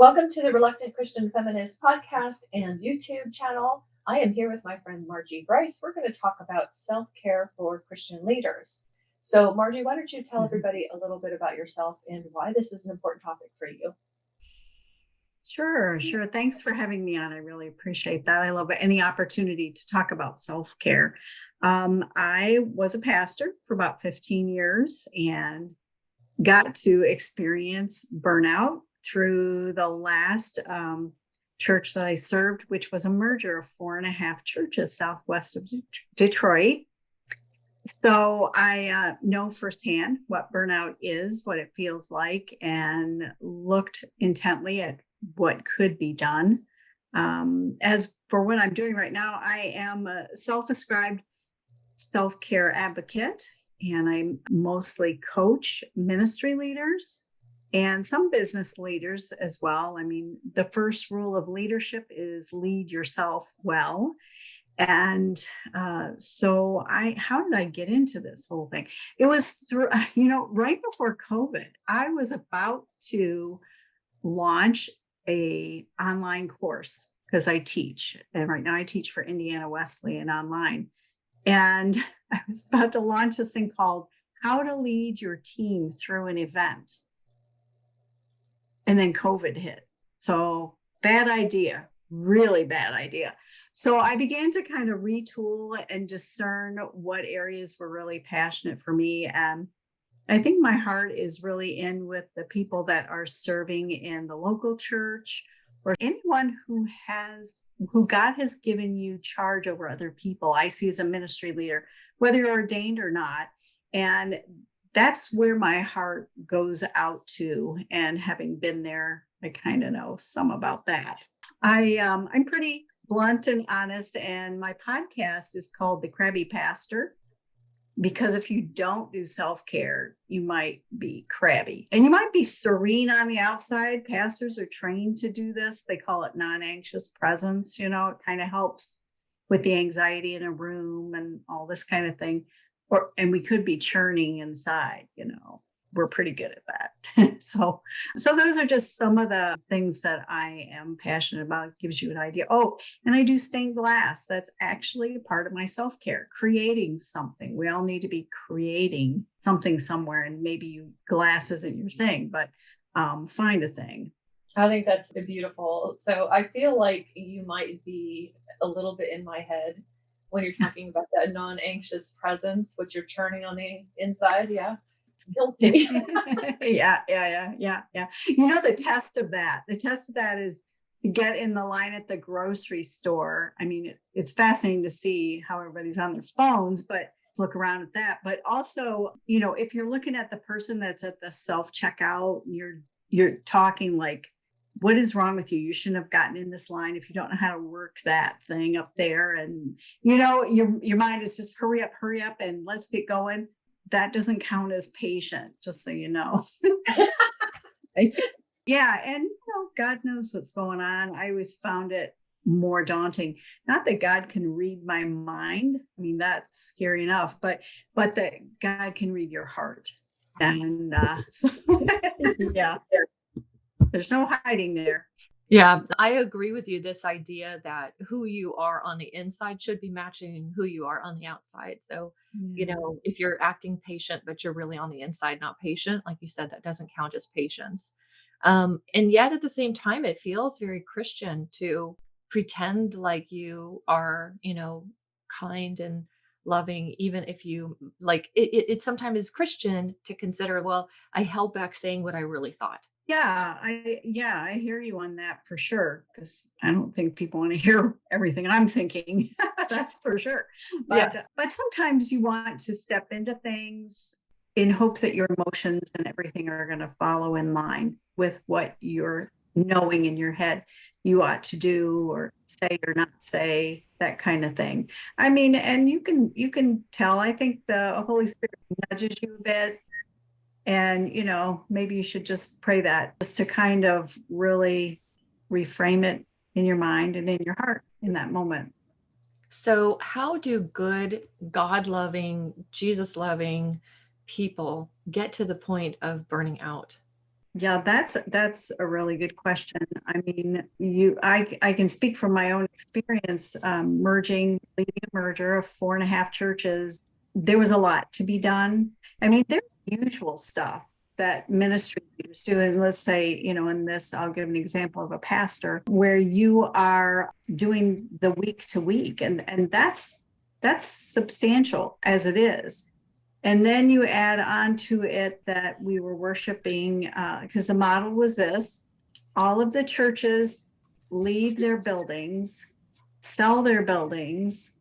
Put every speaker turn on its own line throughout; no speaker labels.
Welcome to the Reluctant Christian Feminist podcast and YouTube channel. I am here with my friend Margie Bryce. We're going to talk about self-care for Christian leaders. So, Margie, why don't you tell everybody a little bit about yourself and why this is an important topic for you?
Sure. Thanks for having me on. I really appreciate that. I love any opportunity to talk about self-care. I was a pastor for about 15 years and got to experience burnout through the last church that I served, which was a merger of 4.5 churches southwest of Detroit. So I know firsthand what burnout is, what it feels like, and looked intently at what could be done. As for what I'm doing right now, I am a self-ascribed self-care advocate, and I mostly coach ministry leaders and some business leaders as well. I mean, the first rule of leadership is lead yourself well. And how did I get into this whole thing? It was through, right before COVID, I was about to launch a online course because I teach. And right now I teach for Indiana Wesleyan online. And I was about to launch this thing called How to Lead Your Team Through an Event. And then COVID hit. So bad idea, really bad idea. So I began to kind of retool and discern what areas were really passionate for me. And I think my heart is really in with the people that are serving in the local church or anyone who God has given you charge over other people. I see as a ministry leader, whether you're ordained or not. And that's where my heart goes out to. And having been there, I kind of know some about that. I'm pretty blunt and honest, and my podcast is called The Crabby Pastor, because if you don't do self-care, you might be crabby and you might be serene on the outside. Pastors are trained to do this. They call it non-anxious presence. It kind of helps with the anxiety in a room and all this kind of thing. And we could be churning inside, we're pretty good at that. So those are just some of the things that I am passionate about. It gives you an idea. Oh, and I do stained glass. That's actually part of my self-care, creating something. We all need to be creating something somewhere, and maybe glass isn't your thing, but find a thing.
I think that's beautiful. So I feel like you might be a little bit in my head when you're talking about that non-anxious presence, what you're churning on the inside. Yeah. Guilty.
Yeah. The test of that is to get in the line at the grocery store. I mean, it's fascinating to see how everybody's on their phones, but look around at that. But also, if you're looking at the person that's at the self-checkout, you're talking like, what is wrong with you? You shouldn't have gotten in this line if you don't know how to work that thing up there. And, your mind is just hurry up and let's get going. That doesn't count as patient, just so you know. Yeah. And, God knows what's going on. I always found it more daunting. Not that God can read my mind. I mean, that's scary enough, but that God can read your heart. And yeah, there's no hiding there.
Yeah, I agree with you. This idea that who you are on the inside should be matching who you are on the outside. So, if you're acting patient, but you're really on the inside not patient, like you said, that doesn't count as patience. And yet at the same time, it feels very Christian to pretend like you are, kind and loving, even if you like it sometimes is Christian to consider, well, I held back saying what I really thought.
Yeah, I hear you on that for sure, because I don't think people want to hear everything I'm thinking. That's for sure. But
Yes.
but sometimes you want to step into things in hopes that your emotions and everything are going to follow in line with what you're knowing in your head you ought to do or say or not say, that kind of thing. I mean, and you can tell, I think the Holy Spirit nudges you a bit. And, maybe you should just pray that just to kind of really reframe it in your mind and in your heart in that moment.
So, how do good, God loving, Jesus loving people get to the point of burning out?
Yeah, that's a really good question. I mean, I can speak from my own experience, leading a merger of 4.5 churches. There was a lot to be done. I mean, there's usual stuff that ministry leaders do. And let's say, in this, I'll give an example of a pastor where you are doing the week to week, and that's substantial as it is. And then you add on to it that we were worshiping, because the model was this: all of the churches leave their buildings, sell their buildings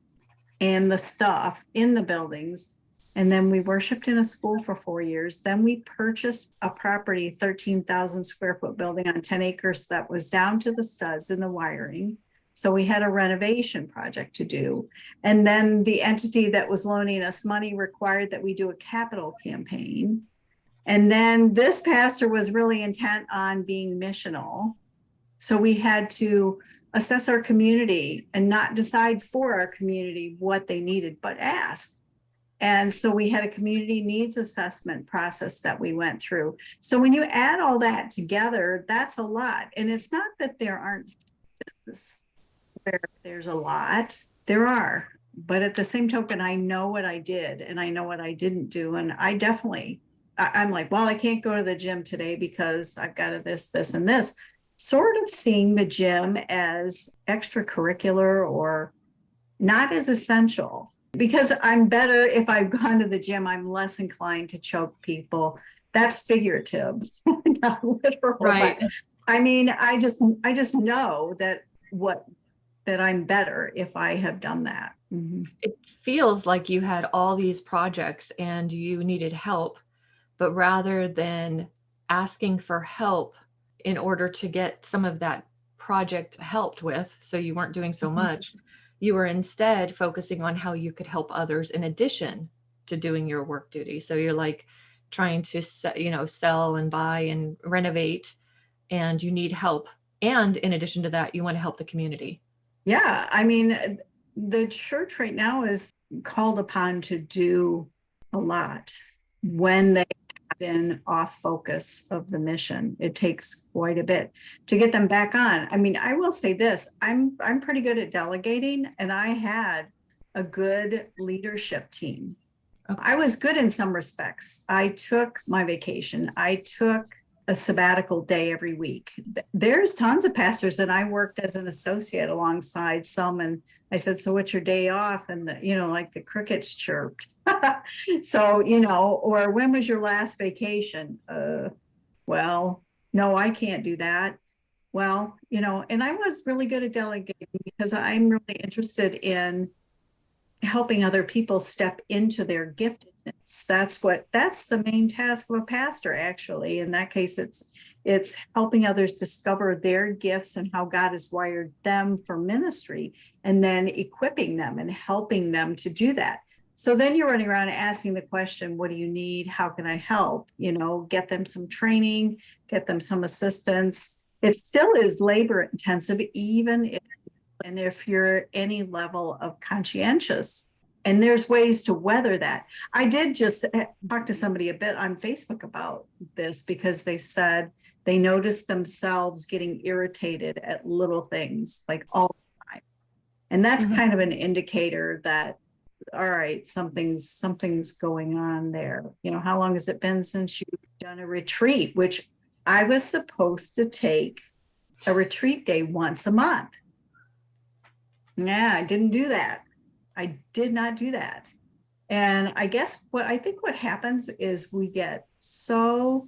and the stuff in the buildings. And then we worshiped in a school for 4 years. Then we purchased a property, 13,000 square foot building on 10 acres that was down to the studs in the wiring. So we had a renovation project to do. And then the entity that was loaning us money required that we do a capital campaign. And then this pastor was really intent on being missional. So we had to assess our community and not decide for our community what they needed, but ask. And so we had a community needs assessment process that we went through. So when you add all that together, that's a lot. And it's not that there aren't where there's a lot, there are. But at the same token, I know what I did and I know what I didn't do. And I'm like, well, I can't go to the gym today because I've got this, and this. Sort of seeing the gym as extracurricular or not as essential, because I'm better if I've gone to the gym, I'm less inclined to choke people. That's figurative, not literal.
Right.
But I mean, I just know that I'm better if I have done that. Mm-hmm.
It feels like you had all these projects and you needed help, but rather than asking for help in order to get some of that project helped with, so you weren't doing so much, you were instead focusing on how you could help others in addition to doing your work duty. So you're like trying to sell and buy and renovate, and you need help. And in addition to that, you want to help the community.
Yeah, I mean, the church right now is called upon to do a lot when they have been off focus of the mission. It takes quite a bit to get them back on. I mean, I will say this: I'm pretty good at delegating, and I had a good leadership team. I was good in some respects. I took my vacation. I took a sabbatical day every week. There's tons of pastors, and I worked as an associate alongside some. And I said, so what's your day off? And like the crickets chirped. So, or when was your last vacation? Well, no, I can't do that. Well, and I was really good at delegating because I'm really interested in helping other people step into their giftedness. That's the main task of a pastor, actually. In that case, it's helping others discover their gifts and how God has wired them for ministry, and then equipping them and helping them to do that. So then you're running around asking the question, what do you need? How can I help? Get them some training, get them some assistance. It still is labor intensive, even if you're any level of conscientious. And there's ways to weather that. I did just talk to somebody a bit on Facebook about this, because they said they noticed themselves getting irritated at little things like all the time. And that's kind of an indicator that, all right, something's going on there. How long has it been since you've done a retreat? Which I was supposed to take a retreat day once a month. Yeah, I didn't do that. I did not do that. And I guess what happens is we get so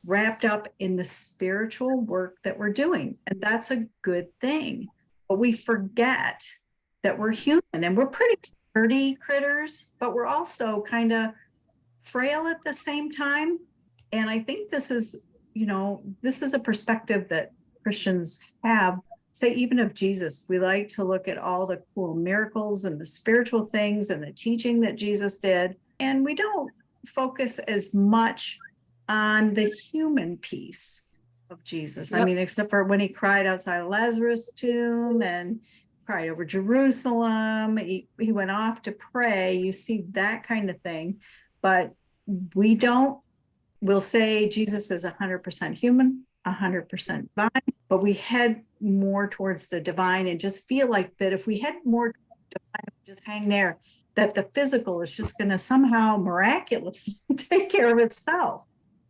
wrapped up in the spiritual work that we're doing, and that's a good thing. But we forget that we're human, and we're pretty sturdy critters, but we're also kind of frail at the same time. And I think this is a perspective that Christians have. Say, even of Jesus, we like to look at all the cool miracles and the spiritual things and the teaching that Jesus did, and we don't focus as much on the human piece of Jesus. Yep. I mean, except for when he cried outside of Lazarus' tomb and cried over Jerusalem, he went off to pray. You see that kind of thing, but we don't we'll say Jesus is 100% human, 100% divine, but we head more towards the divine and just feel like that if we head more towards the divine, just hang there, that the physical is just going to somehow miraculously take care of itself.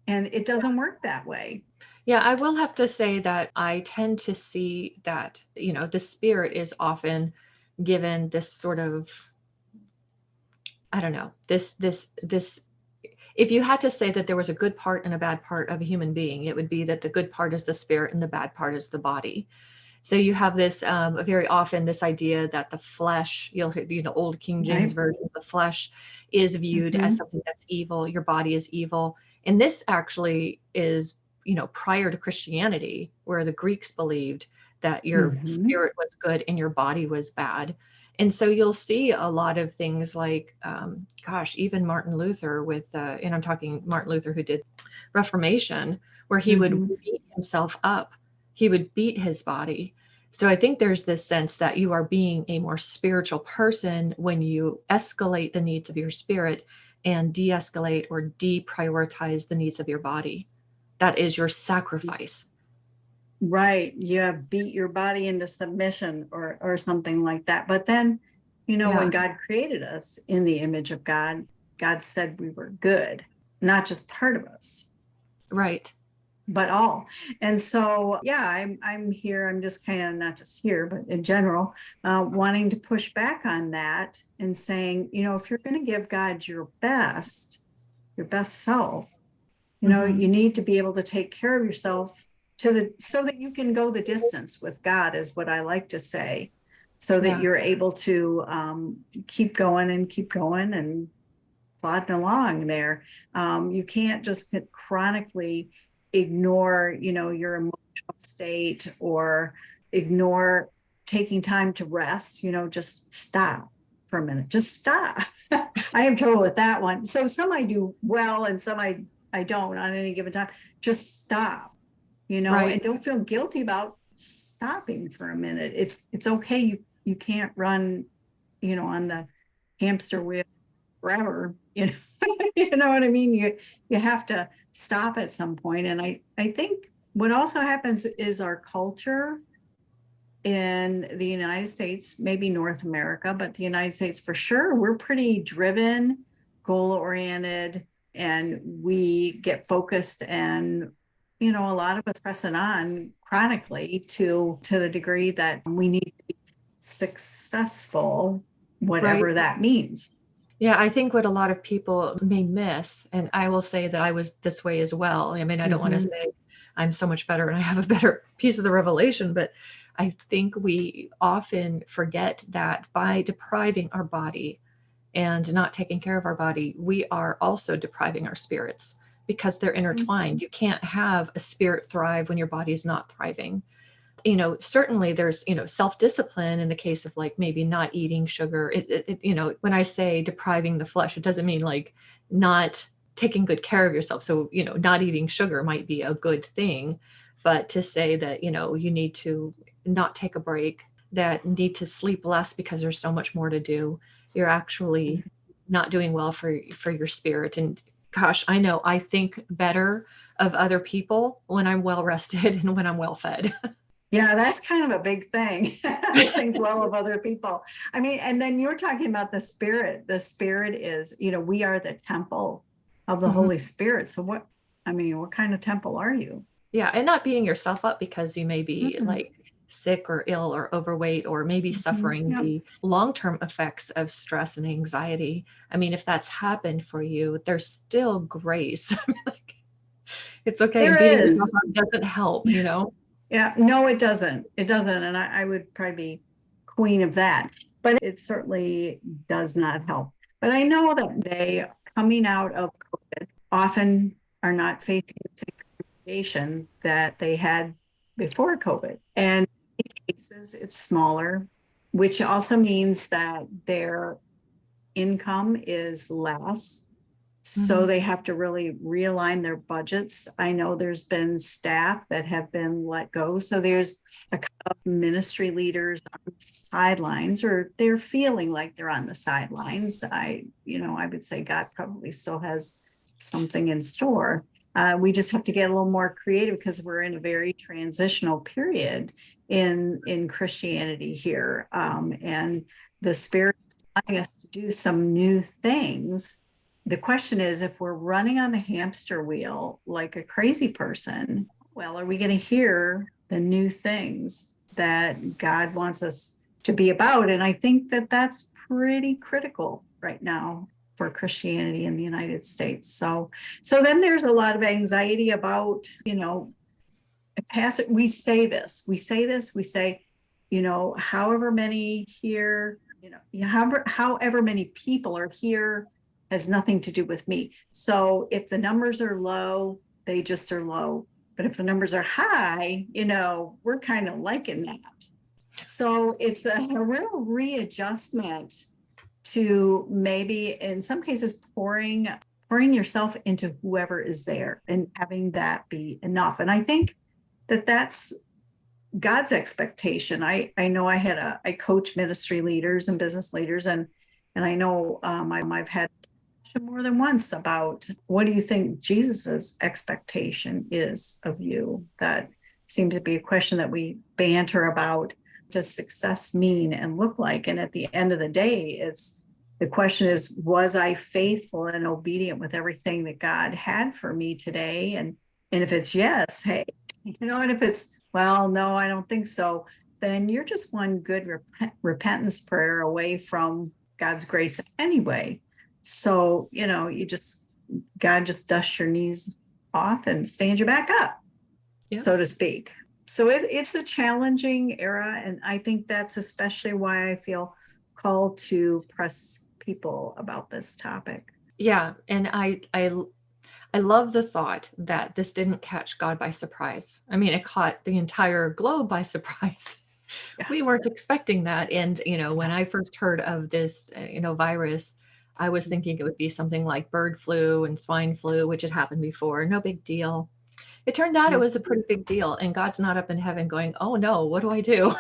And it doesn't work that way.
Yeah, I will have to say that I tend to see that, the spirit is often given this sort of, I don't know, this if you had to say that there was a good part and a bad part of a human being, it would be that the good part is the spirit and the bad part is the body. So you have this very often this idea that the flesh, you'll hear, old King James
Right.
version, the flesh is viewed as
Mm-hmm.
something that's evil. Your body is evil, and this actually is, prior to Christianity, where the Greeks believed that your
Mm-hmm.
spirit was good and your body was bad. And so you'll see a lot of things like, gosh, even Martin Luther with, and I'm talking Martin Luther who did Reformation, where he would
Mm-hmm.
beat himself up. He would beat his body. So I think there's this sense that you are being a more spiritual person when you escalate the needs of your spirit and de-escalate or deprioritize the needs of your body. That is your sacrifice.
Right. You beat your body into submission or something like that. But then,
Yeah,
when God created us in the image of God, God said we were good, not just part of us,
right.
but all. And so, yeah, I'm here. I'm just kind of not just here, but in general, wanting to push back on that and saying, if you're going to give God your best self,
Hmm.
you need to be able to take care of yourself so that you can go the distance with God, is what I like to say, so that
Yeah,
you're able to keep going and plodding along there. You can't just chronically ignore, your emotional state or ignore taking time to rest, just stop for a minute, just stop. I have trouble with that one. So some I do well and some I don't on any given time. Just stop,
right.
and don't feel guilty about stopping for a minute. It's okay. You can't run, on the hamster wheel forever, you know what I mean? You have to stop at some point. And I think what also happens is our culture in the United States, maybe North America, but the United States for sure, we're pretty driven, goal oriented, and we get focused, and a lot of us pressing on chronically to the degree that we need to be successful,
Right.
whatever that means.
Yeah, I think what a lot of people may miss, and I will say that I was this way as well. I mean, I don't want to
Mm-hmm.
say I'm so much better and I have a better piece of the revelation, but I think we often forget that by depriving our body and not taking care of our body, we are also depriving our spirits because they're intertwined. You can't have a spirit thrive when your body is not thriving. Certainly there's, self-discipline in the case of like maybe not eating sugar. When I say depriving the flesh, it doesn't mean like not taking good care of yourself. So, not eating sugar might be a good thing, but to say that, you need to not take a break, that need to sleep less because there's so much more to do, you're actually not doing well for your spirit. And gosh, I know I think better of other people when I'm well rested and when I'm well fed.
Yeah, that's kind of a big thing. I think well of other people. I mean, and then you're talking about the spirit. The spirit is, we are the temple of the
Mhm.
Holy Spirit. So what kind of temple are you?
Yeah, and not beating yourself up because you may be
Mhm.
like sick or ill or overweight or maybe
Mhm.
suffering
Yep.
the long-term effects of stress and anxiety. I mean, if that's happened for you, there's still grace. Like, it's okay.
There
Beating yourself
is.
up doesn't help.
Yeah, no, it doesn't. It doesn't. And I would probably be queen of that, but it certainly does not help. But I know that they coming out of COVID often are not facing the same congregation that they had before COVID. And in cases, it's smaller, which also means that their income is less. So
Mhm.
they have to really realign their budgets. I know there's been staff that have been let go. So there's a couple of ministry leaders on the sidelines, or they're feeling like they're on the sidelines. I would say God probably still has something in store. We just have to get a little more creative because we're in a very transitional period in Christianity here, and the Spirit is wanting us to do some new things. The question is, if we're running on the hamster wheel like a crazy person, well, are we going to hear the new things that God wants us to be about? And I think that that's pretty critical right now for Christianity in the United States. So then there's a lot of anxiety about, we say this, we say, however many here, however many people are here has nothing to do with me. So if the numbers are low, they just are low. But if the numbers are high, we're kind of liking that. So it's a real readjustment to maybe in some cases pouring yourself into whoever is there and having that be enough. And I think that that's God's expectation. I know I coach ministry leaders and business leaders, and I know I've had more than once about what do you think Jesus's expectation is of you? That seems to be a question that we banter about. Does success mean and look like? And at the end of the day, the question is, was I faithful and obedient with everything that God had for me today? And if it's yes, hey, and if it's, well, no, I don't think so, then you're just one good repentance prayer away from God's grace anyway. So, God just dusts your knees off and stands you back up, so to speak. So it's a challenging era. And I think that's especially why I feel called to press people about this topic.
Yeah. And I love the thought that this didn't catch God by surprise. I mean, it caught the entire globe by surprise. Yeah. We weren't expecting that. And, when I first heard of this, virus, I was thinking it would be something like bird flu and swine flu, which had happened before. No big deal. It turned out it was a pretty big deal. And God's not up in heaven going, oh no, what do I do?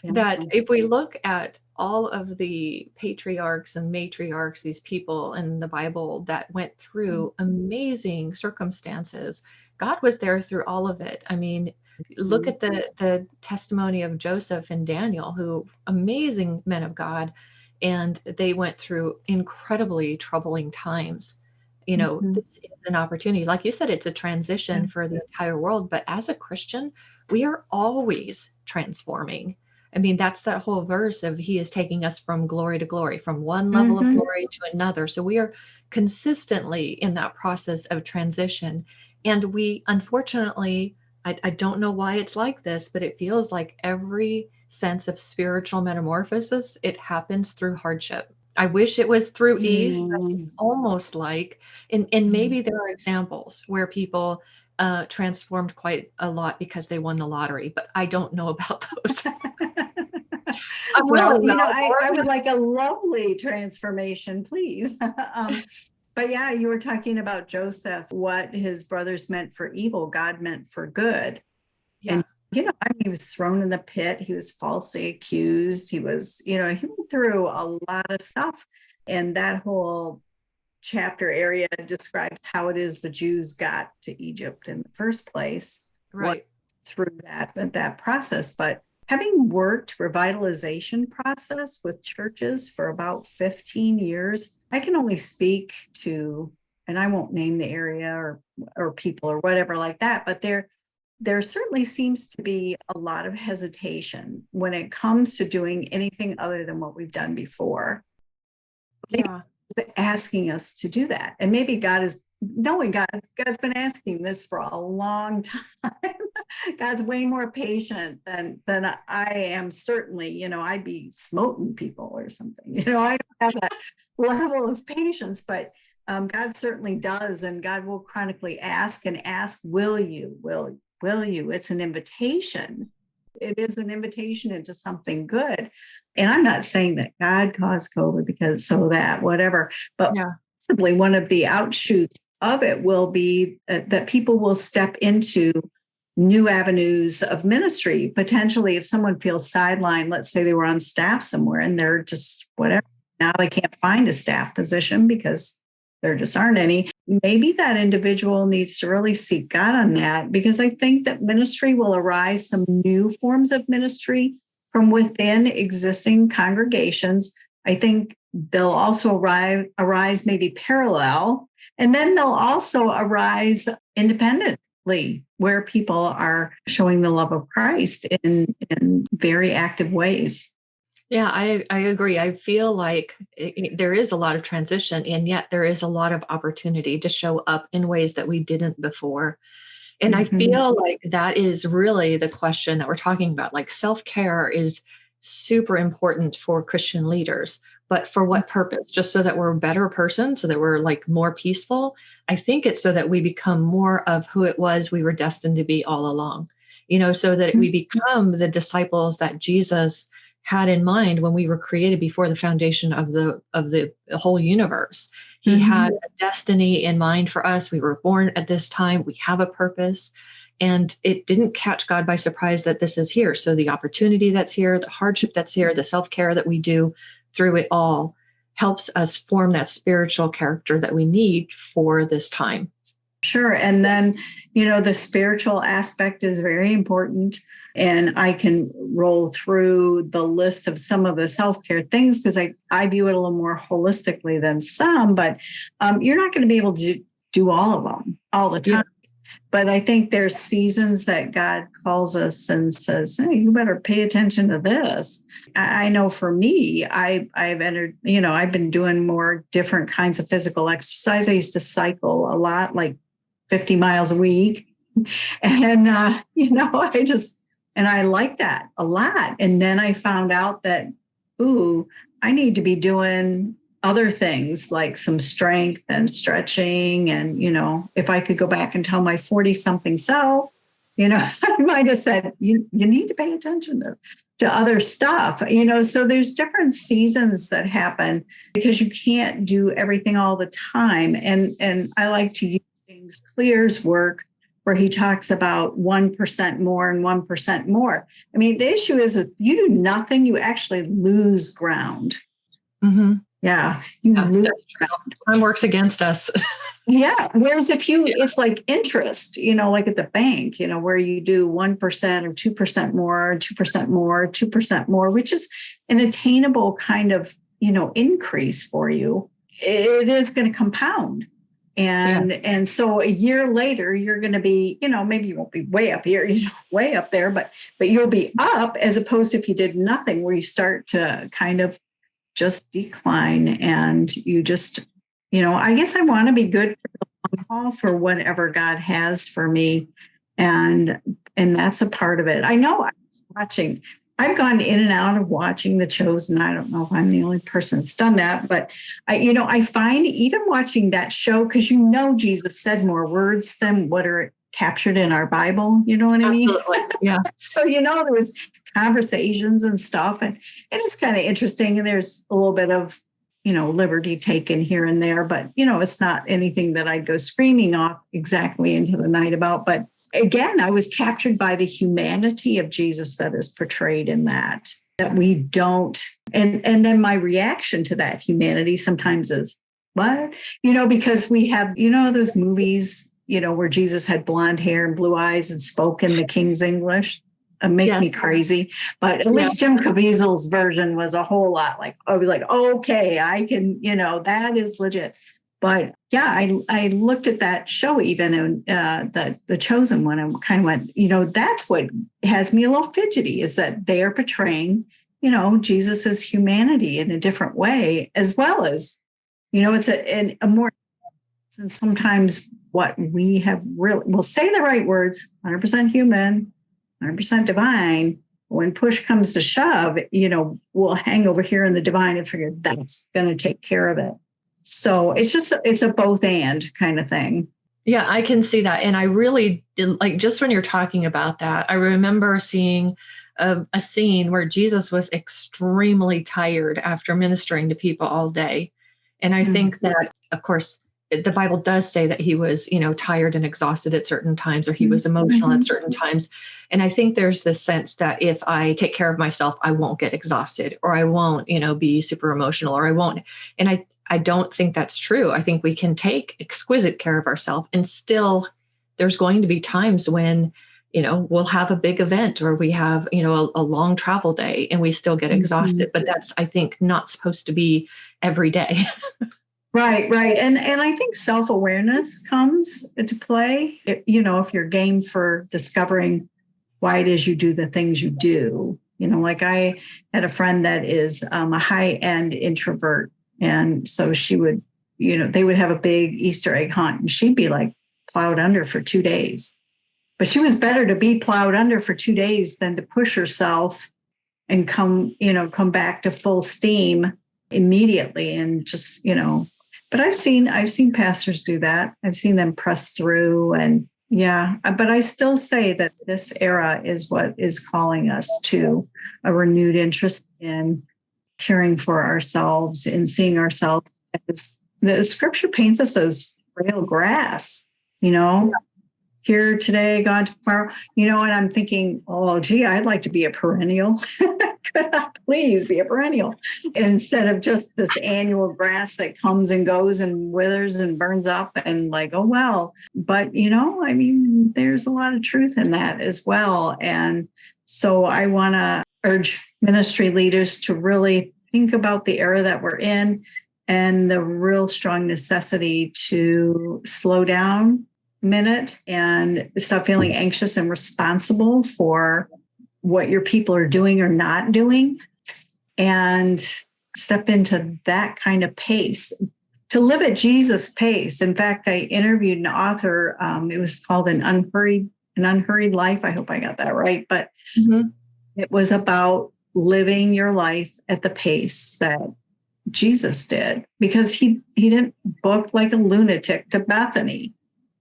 That if we look at all of the patriarchs and matriarchs, these people in the Bible that went through amazing circumstances, God was there through all of it. I mean, look at the testimony of Joseph and Daniel, who amazing men of God, and they went through incredibly troubling times. This is an opportunity. Like you said, it's a transition for the entire world. But as a Christian, we are always transforming. I mean, that's that whole verse of He is taking us from glory to glory, from one level of glory to another. So we are consistently in that process of transition. And we, unfortunately, I don't know why it's like this, but it feels like every sense of spiritual metamorphosis, it happens through hardship. I wish it was through ease, but it's almost like, and maybe there are examples where people transformed quite a lot because they won the lottery, but I don't know about those.
Well, I would like a lovely transformation, please. But yeah, you were talking about Joseph, what his brothers meant for evil, God meant for good. Yeah. And he was thrown in the pit. He was falsely accused. He was, he went through a lot of stuff. And that whole chapter area describes how it is the Jews got to Egypt in the first place,
right?
Through that process. But having worked revitalization process with churches for about 15 years, I can only speak to, and I won't name the area or people or whatever like that, but there certainly seems to be a lot of hesitation when it comes to doing anything other than what we've done before. Yeah. Asking us to do that. And maybe God is knowing God's been asking this for a long time. God's way more patient than I am. Certainly, I'd be smoting people or something. I don't have that level of patience, but God certainly does. And God will chronically ask, will you? It's an invitation. It is an invitation into something good. And I'm not saying that God caused COVID because so that whatever, but possibly one of the outshoots of it will be that people will step into new avenues of ministry. Potentially, if someone feels sidelined, let's say they were on staff somewhere and they're just whatever, now they can't find a staff position because there just aren't any. Maybe that individual needs to really seek God on that, because I think that ministry will arise, some new forms of ministry from within existing congregations. I think they'll also arise maybe parallel, and then they'll also arise independently, where people are showing the love of Christ in very active ways.
Yeah, I agree. I feel like there is a lot of transition, and yet there is a lot of opportunity to show up in ways that we didn't before. And I
Mhm.
feel like that is really the question that we're talking about. Like self-care is super important for Christian leaders, but for what purpose? Just so that we're a better person, so that we're like more peaceful. I think it's so that we become more of who it was we were destined to be all along. So that we become the disciples that Jesus had in mind when we were created before the foundation of the whole universe. He had
Mhm.
a destiny in mind for us. We were born at this time. We have a purpose. And it didn't catch God by surprise that this is here. So the opportunity that's here, the hardship that's here, the self-care that we do through it all helps us form that spiritual character that we need for this time.
Sure. And then, the spiritual aspect is very important. And I can roll through the list of some of the self care things, because I view it a little more holistically than some, but you're not going to be able to do all of them all the
Yeah.
time. But I think there's seasons that God calls us and says, "Hey, you better pay attention to this." I know for me, I've entered, I've been doing more different kinds of physical exercise. I used to cycle a lot, like 50 miles a week. And, I like that a lot. And then I found out that, ooh, I need to be doing other things like some strength and stretching. And, if I could go back and tell my 40 something self, I might have said, you need to pay attention to other stuff, so there's different seasons that happen because you can't do everything all the time. And I like to use James Clear's work, where he talks about 1% more and 1% more. I mean, the issue is if you do nothing, you actually lose ground.
Mm-hmm.
Yeah, you
Yeah,
lose
that's true.
ground.
Time works against us.
Yeah. Whereas if
Yeah.
it's like interest, like at the bank, where you do 1% or 2% more, 2% more, 2% more, which is an attainable kind of, increase for you, it is going to compound.
Yeah.
And so a year later, you're going to be, maybe you won't be way up here, way up there, but you'll be up, as opposed to if you did nothing, where you start to kind of just decline, and you just, I guess I want to be good for the long haul for whatever God has for me. And that's a part of it. I know I was watching, I've gone in and out of watching The Chosen. I don't know if I'm the only person that's done that, but I find even watching that show, because Jesus said more words than what are captured in our Bible. You know what I mean?
Absolutely. Yeah.
So, there was conversations and stuff, and it's kind of interesting. And there's a little bit of, liberty taken here and there, but, it's not anything that I'd go screaming off exactly into the night about. But again, I was captured by the humanity of Jesus that is portrayed in that we don't. And then my reaction to that humanity sometimes is, what? Because we have, those movies, where Jesus had blonde hair and blue eyes and spoke in the King's English. Make
Yes.
me crazy. But at least Jim Caviezel's version was a whole lot like, I was like, okay, I can, that is legit. But yeah, I looked at that show even, and the Chosen one, and kind of went, that's what has me a little fidgety, is that they are portraying, Jesus's humanity in a different way, as well as, it's a more, and sometimes what we have really, we'll say the right words, 100% human, 100% divine. When push comes to shove, we'll hang over here in the divine and figure that's going to take care of it. So it's a both and kind of thing.
Yeah, I can see that. And I really did, like, just when you're talking about that, I remember seeing a scene where Jesus was extremely tired after ministering to people all day. And I think that, of course, the Bible does say that he was, tired and exhausted at certain times, or he was emotional at certain times. And I think there's this sense that if I take care of myself, I won't get exhausted, or I won't, be super emotional, or I won't. And I don't think that's true. I think we can take exquisite care of ourselves and still there's going to be times when, we'll have a big event or we have, a long travel day and we still get
Mhm.
exhausted. But that's, I think, not supposed to be every day.
Right, right. And I think self-awareness comes into play. If you're game for discovering why it is you do the things you do. Like I had a friend that is a high-end introvert. And so she would, they would have a big Easter egg hunt and she'd be like plowed under for 2 days. But she was better to be plowed under for 2 days than to push herself and come back to full steam immediately and just, but I've seen pastors do that. I've seen them press through and yeah, but I still say that this era is what is calling us to a renewed interest in caring for ourselves and seeing ourselves as the scripture paints us as frail grass, you know, here today, gone tomorrow, and I'm thinking, oh, gee, I'd like to be a perennial. Could I please be a perennial instead of just this annual grass that comes and goes and withers and burns up and like, oh, well. But, there's a lot of truth in that as well. And so I want to urge ministry leaders to really think about the era that we're in and the real strong necessity to slow down a minute and stop feeling anxious and responsible for what your people are doing or not doing and step into that kind of pace to live at Jesus' pace. In fact, I interviewed an author. It was called An Unhurried Life. I hope I got that right. But it was about living your life at the pace that Jesus did, because he didn't book like a lunatic to Bethany.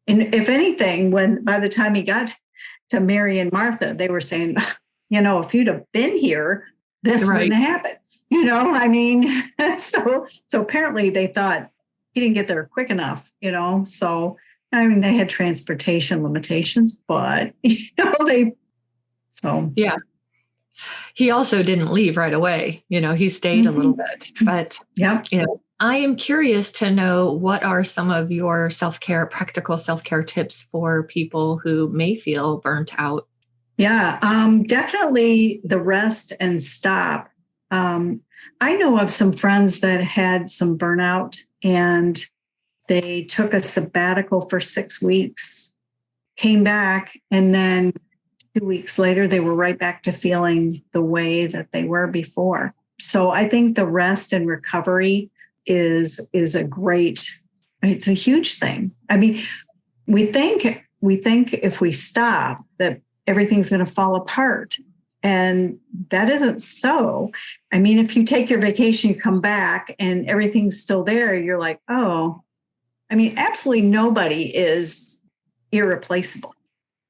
And if anything, by the time he got to Mary and Martha, they were saying, if you'd have been here, this wouldn't happen. So apparently they thought he didn't get there quick enough, So they had transportation limitations, but
Yeah. He also didn't leave right away. He stayed a little bit, but I am curious to know what are some of your practical self-care tips for people who may feel burnt out.
Yeah, definitely the rest and stop. I know of some friends that had some burnout and they took a sabbatical for 6 weeks, came back, and then 2 weeks later, they were right back to feeling the way that they were before. So I think the rest and recovery is it's a huge thing. We think if we stop that everything's going to fall apart. And that isn't so. If you take your vacation, you come back and everything's still there, you're like, oh, absolutely nobody is irreplaceable.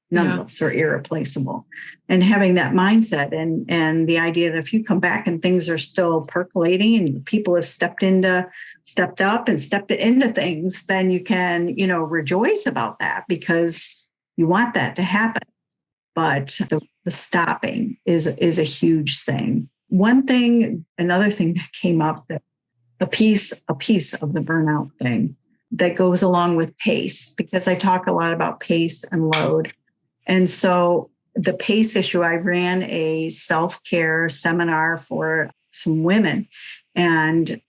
None of us are irreplaceable. And having that mindset and the idea that if you come back and things are still percolating and people have stepped up and stepped into things, then you can, rejoice about that because you want that to happen. But the stopping is a huge thing. Another thing that came up, that a piece of the burnout thing that goes along with pace, because I talk a lot about pace and load. And so the pace issue, I ran a self-care seminar for some women, and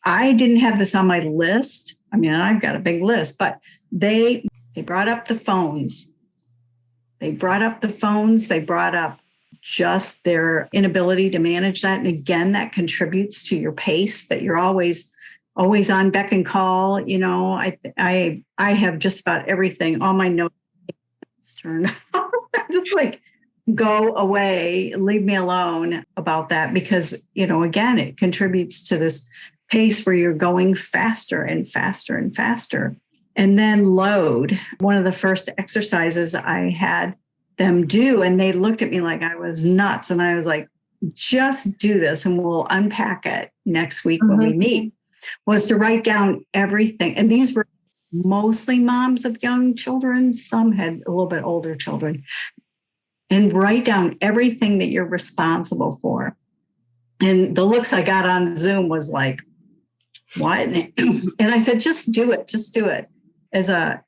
I didn't have this on my list. I've got a big list, but they brought up the phones. They brought up just their inability to manage that. And again, that contributes to your pace, that you're always on beck and call. I have just about everything, all my notes turned off. Just like, go away, leave me alone about that, because, again, it contributes to this pace where you're going faster and faster and faster. And then load, one of the first exercises I had them do, and they looked at me like I was nuts. And I was like, just do this and we'll unpack it next week when we meet, was to write down everything. And these were mostly moms of young children. Some had a little bit older children. And write down everything that you're responsible for. And the looks I got on Zoom was like, what? And I said, just do it as a,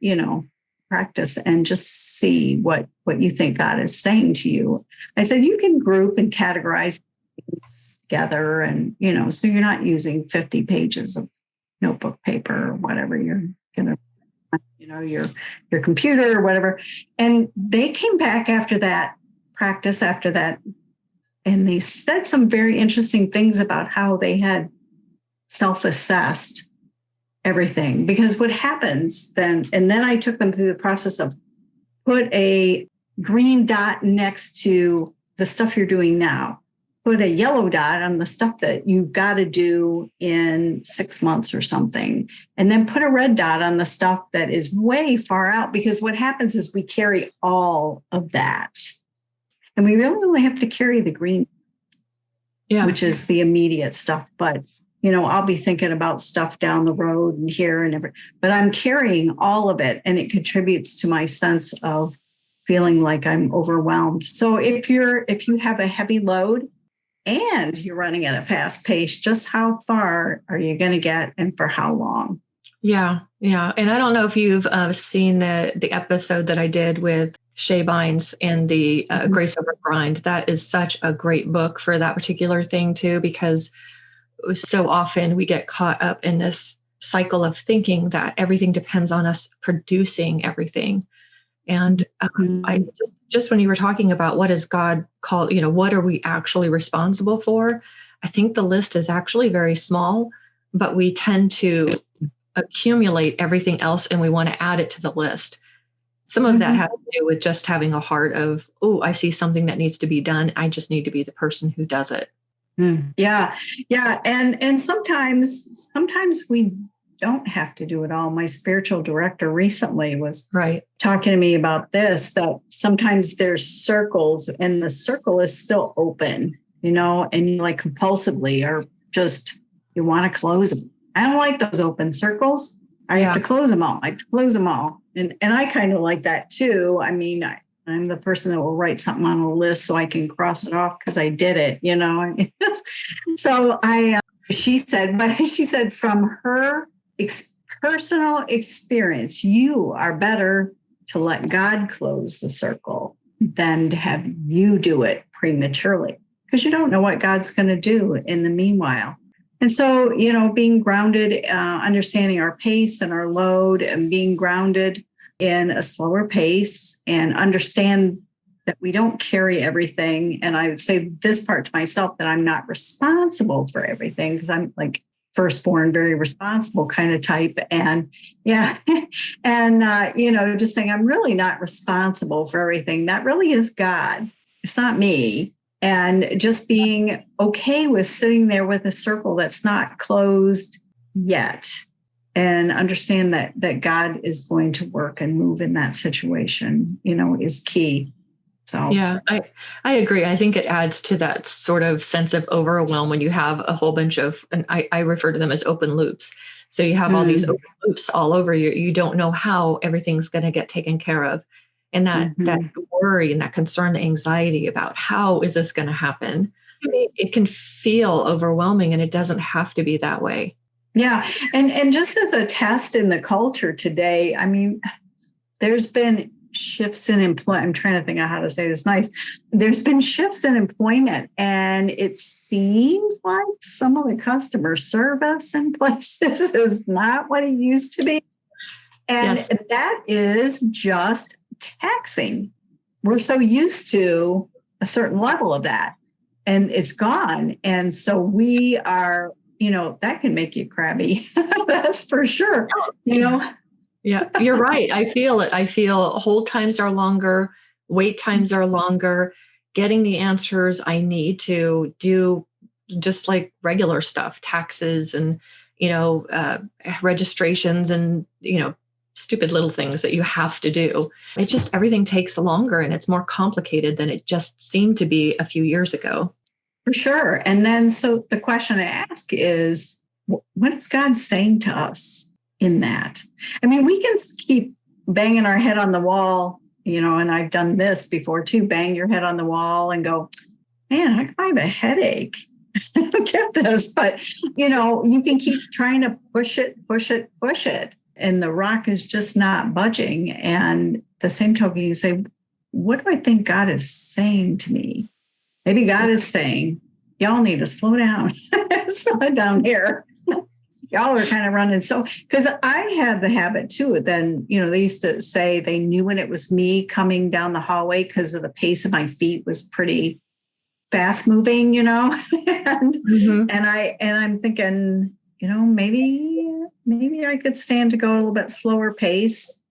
practice and just see what you think God is saying to you. I said, you can group and categorize things together and, so you're not using 50 pages of notebook paper or whatever you're going to, your computer or whatever. And they came back after that practice, and they said some very interesting things about how they had self-assessed everything. Because what happens then, and then I took them through the process of put a green dot next to the stuff you're doing now, put a yellow dot on the stuff that you've got to do in 6 months or something, and then put a red dot on the stuff that is way far out. Because what happens is we carry all of that. And we really only have to carry the green, which is the immediate stuff. But I'll be thinking about stuff down the road and here and every, but I'm carrying all of it, and it contributes to my sense of feeling like I'm overwhelmed. So if you have a heavy load and you're running at a fast pace, just how far are you going to get and for how long?
Yeah. Yeah. And I don't know if you've seen the episode that I did with Shay Bynes and the Grace Over Grind. That is such a great book for that particular thing too, because so often we get caught up in this cycle of thinking that everything depends on us producing everything. And I just when you were talking about what does God call, what are we actually responsible for? I think the list is actually very small, but we tend to accumulate everything else and we want to add it to the list. Some of that has to do with just having a heart of, oh, I see something that needs to be done. I just need to be the person who does it.
Yeah. Yeah. And sometimes we don't have to do it all. My spiritual director recently was talking to me about this, that sometimes there's circles and the circle is still open, and you like compulsively or just, you want to close them. I don't like those open circles. I have to close them all. I have to close them all. And I kind of like that too. I mean, I'm the person that will write something on a list so I can cross it off because I did it, So she said from her personal experience, you are better to let God close the circle than to have you do it prematurely, because you don't know what God's going to do in the meanwhile. And so, being grounded, understanding our pace and our load, and being grounded in a slower pace, and understand that we don't carry everything. And I would say this part to myself, that I'm not responsible for everything, because I'm like firstborn, very responsible kind of type. And and, just saying I'm really not responsible for everything. That really is God. It's not me. And just being okay with sitting there with a circle that's not closed yet, and understand that God is going to work and move in that situation, is key. So
yeah, I agree. I think it adds to that sort of sense of overwhelm when you have a whole bunch of, and I refer to them as open loops. So you have all these open loops all over you. You don't know how everything's going to get taken care of. And that worry and that concern, the anxiety about how is this going to happen, it can feel overwhelming, and it doesn't have to be that way.
Yeah. And just as a test in the culture today, I mean, there's been shifts in employment. I'm trying to think of how to say this nice. There's been shifts in employment, and it seems like some of the customer service in places is not what it used to be. And that is just taxing. We're so used to a certain level of that, and it's gone. And so we are, that can make you crabby. That's for sure.
Yeah, you're right. I feel it. I feel hold times are longer, wait times are longer, getting the answers I need to do just like regular stuff, taxes and, registrations and, stupid little things that you have to do. It just, everything takes longer and it's more complicated than it just seemed to be a few years ago.
For sure. And then, so the question I ask is, what is God saying to us in that? I mean, we can keep banging our head on the wall, and I've done this before too, bang your head on the wall and go, man, I have a headache. get this, but you can keep trying to push it, push it, push it. And the rock is just not budging. And the same token, you say, what do I think God is saying to me? Maybe God is saying, y'all need to slow down, slow down here. Y'all are kind of running. So, because I had the habit too, then, they used to say they knew when it was me coming down the hallway because of the pace of my feet was pretty fast moving, and,
Mm-hmm.
and I'm thinking, maybe I could stand to go a little bit slower pace,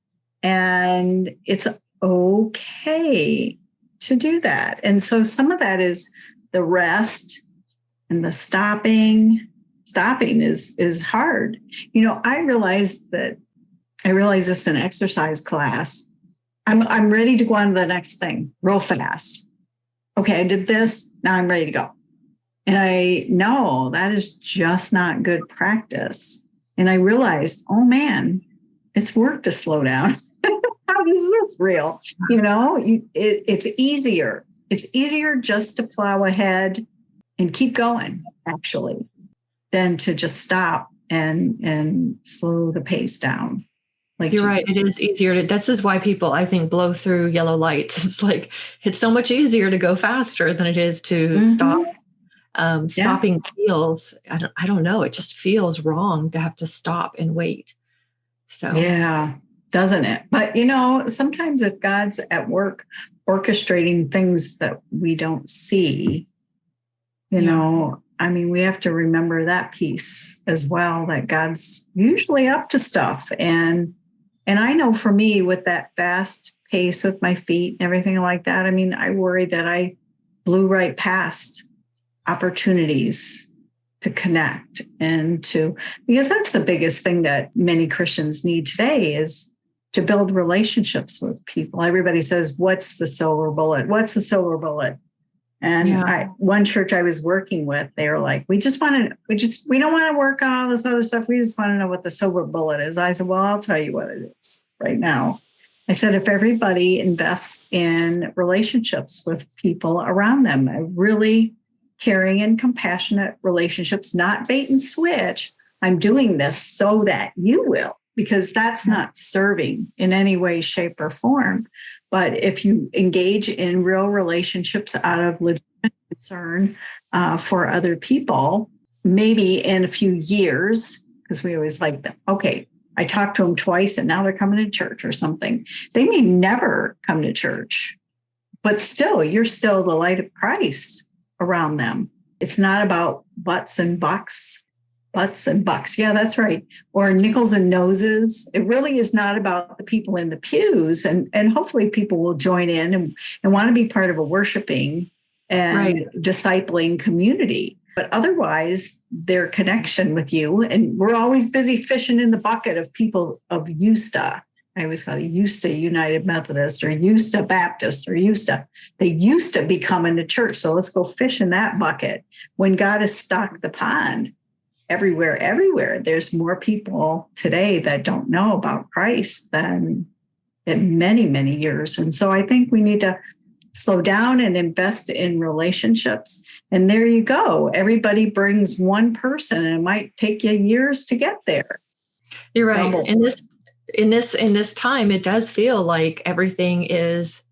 and it's okay to do that. And so some of that is the rest and the stopping. Stopping is hard. I realized this in exercise class. I'm ready to go on to the next thing real fast. Okay, I did this. Now I'm ready to go. And I know that is just not good practice. And I realized, oh man, it's work to slow down. How is this real? It's easier. It's easier just to plow ahead and keep going, actually, than to just stop and slow the pace down. Like
You're right. It is easier to, this is why people, I think, blow through yellow lights. It's like, it's so much easier to go faster than it is to stop. Stopping feels, I don't know. It just feels wrong to have to stop and wait. So,
yeah, doesn't it? But, sometimes if God's at work orchestrating things that we don't see, we have to remember that piece as well, that God's usually up to stuff. And I know for me, with that fast pace with my feet and everything like that, I worry that I blew right past opportunities to connect because that's the biggest thing that many Christians need today, is to build relationships with people. Everybody says, what's the silver bullet? What's the silver bullet? And one church I was working with, they were like, we don't want to work on all this other stuff. We just want to know what the silver bullet is. I said, well, I'll tell you what it is right now. I said, if everybody invests in relationships with people around them, really caring and compassionate relationships, not bait and switch. I'm doing this so that you will, because that's not serving in any way, shape, or form. But if you engage in real relationships out of legitimate concern for other people, maybe in a few years, because we always like them, okay, I talked to them twice and now they're coming to church or something. They may never come to church, but still, you're still the light of Christ around them. It's not about butts and bucks. Yeah, that's right. Or nickels and noses. It really is not about the people in the pews. And hopefully people will join in and want to be part of a worshiping and discipling community. But otherwise, their connection with you, and we're always busy fishing in the bucket of people of USTA. I always call it USTA United Methodist or USTA Baptist or USTA. They used to be coming to church. So let's go fish in that bucket. When God has stocked the pond everywhere, there's more people today that don't know about Christ than in many, many years. And so I think we need to slow down and invest in relationships. And there you go. Everybody brings one person, and it might take you years to get there.
You're right. In this time, it does feel like everything is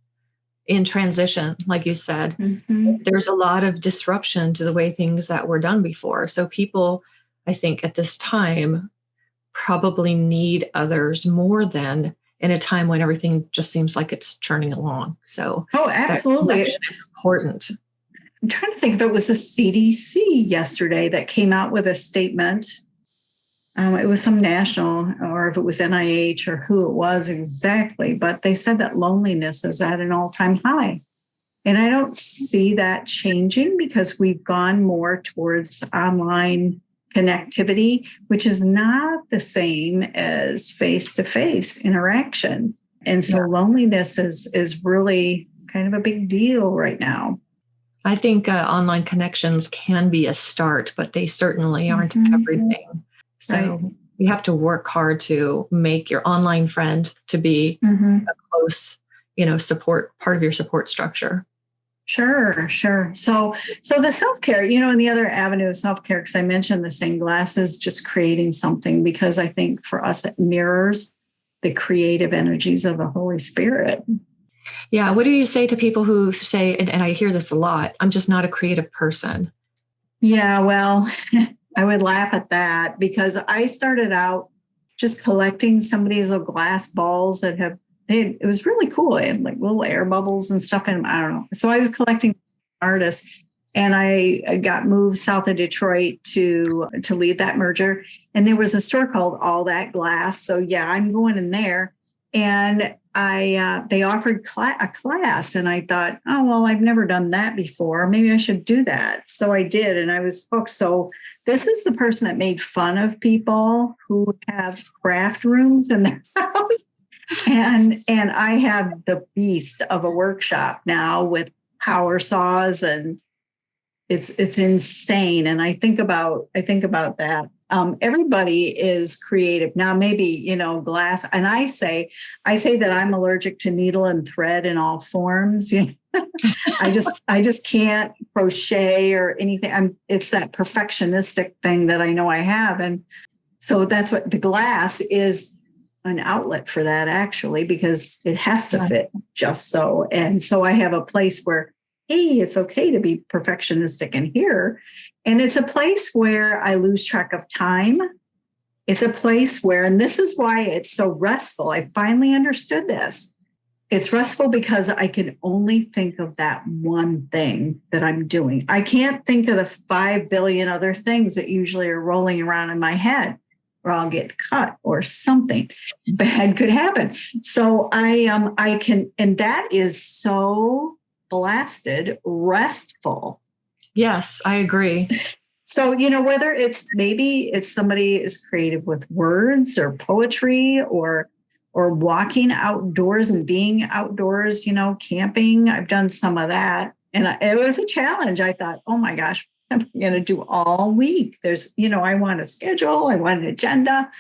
in transition, like you said. Mm-hmm. There's a lot of disruption to the way things that were done before. So people, I think, at this time probably need others more than in a time when everything just seems like it's churning along. So,
absolutely,
it's important.
I'm trying to think if it was the CDC yesterday that came out with a statement. It was some national, or if it was NIH or who it was exactly, but they said that loneliness is at an all-time high. And I don't see that changing because we've gone more towards online connectivity, which is not the same as face-to-face interaction. And so loneliness is really kind of a big deal right now.
I think online connections can be a start, but they certainly aren't everything. So you have to work hard to make your online friend to be a close, part of your support structure.
Sure, sure. So the self-care, and the other avenue of self-care, because I mentioned the stained glass, is just creating something, because I think for us it mirrors the creative energies of the Holy Spirit.
Yeah. What do you say to people who say, and I hear this a lot, I'm just not a creative person?
Yeah, well, I would laugh at that, because I started out just collecting some of these little glass balls that it was really cool. It had like little air bubbles and stuff in them. I don't know. So I was collecting artists, and I got moved south of Detroit to lead that merger. And there was a store called All That Glass. So yeah, I'm going in there, and they offered a class, and I thought, oh well, I've never done that before. Maybe I should do that. So I did, and I was hooked. So this is the person that made fun of people who have craft rooms in their house, and I have the beast of a workshop now with power saws, and it's insane. And I think about that. Everybody is creative now. Maybe glass. And I say that I'm allergic to needle and thread in all forms. I just can't crochet or anything. It's that perfectionistic thing that I know I have, and so that's what the glass is, an outlet for that, actually, because it has to fit just so. And so I have a place where, hey, it's okay to be perfectionistic in here. And it's a place where I lose track of time. It's a place where, and this is why it's so restful. I finally understood this. It's restful because I can only think of that one thing that I'm doing. I can't think of the 5 billion other things that usually are rolling around in my head, or I'll get cut or something bad could happen. So I can, and that is so blasted restful.
Yes, I agree.
So, whether maybe it's somebody is creative with words or poetry, or walking outdoors and being outdoors, camping. I've done some of that. And it was a challenge. I thought, oh my gosh, I'm going to do all week. There's, I want a schedule, I want an agenda.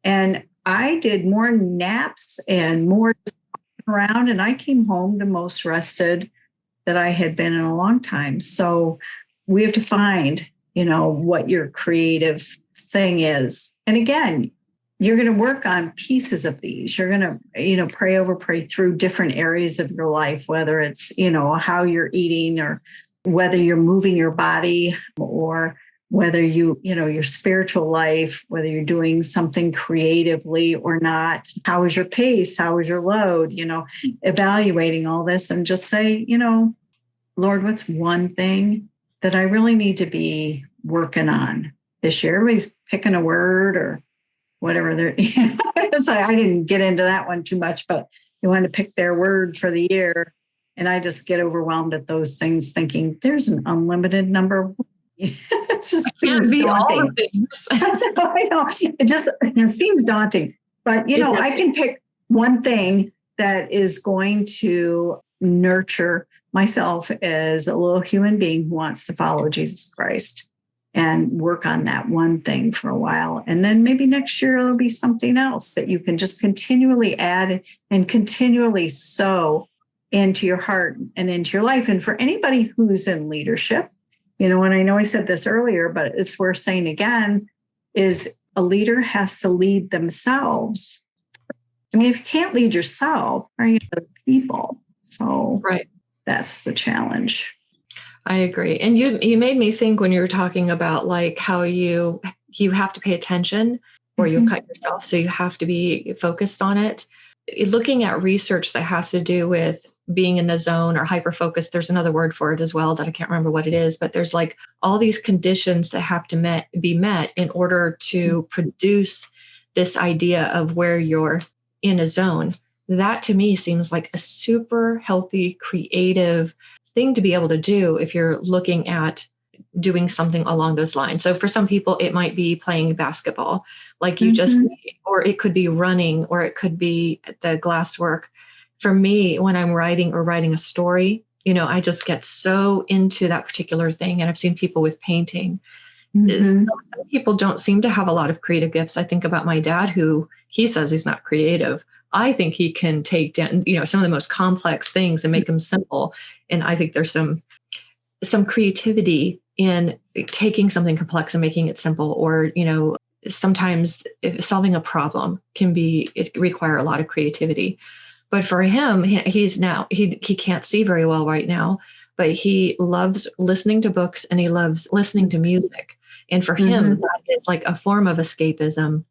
And I did more naps and more around, and I came home the most rested that I had been in a long time. So we have to find, what your creative thing is. And again, you're going to work on pieces of these. You're going to, pray through different areas of your life, whether it's, how you're eating, or whether you're moving your body, or whether your spiritual life, whether you're doing something creatively or not. How is your pace? How is your load? Evaluating all this, and just say, Lord, what's one thing that I really need to be working on this year? Everybody's picking a word or whatever they're, I didn't get into that one too much, but they want to pick their word for the year. And I just get overwhelmed at those things, thinking there's an unlimited number of it just seems daunting. I know. It seems daunting. But I can pick one thing that is going to nurture myself as a little human being who wants to follow Jesus Christ, and work on that one thing for a while. And then maybe next year it'll be something else that you can just continually add and continually sow into your heart and into your life. And for anybody who's in leadership, and I know I said this earlier, but it's worth saying again, is a leader has to lead themselves. I mean, if you can't lead yourself, are you the people? So
right.
That's the challenge.
I agree. And you made me think when you were talking about like how you have to pay attention or you'll cut yourself. So you have to be focused on it. Looking at research that has to do with being in the zone or hyper-focused, there's another word for it as well that I can't remember what it is, but there's like all these conditions that have to be met in order to produce this idea of where you're in a zone. That to me seems like a super healthy, creative thing to be able to do if you're looking at doing something along those lines. So for some people, it might be playing basketball, like you just, or it could be running, or it could be the glasswork. For me, when I'm writing a story, I just get so into that particular thing. And I've seen people with painting. Some people don't seem to have a lot of creative gifts. I think about my dad, who he says he's not creative. I think he can take down, some of the most complex things and make them simple. And I think there's some creativity in taking something complex and making it simple, or, sometimes solving a problem it require a lot of creativity. But for him, he can't see very well right now, but he loves listening to books and he loves listening to music. And for him, that is like a form of escapism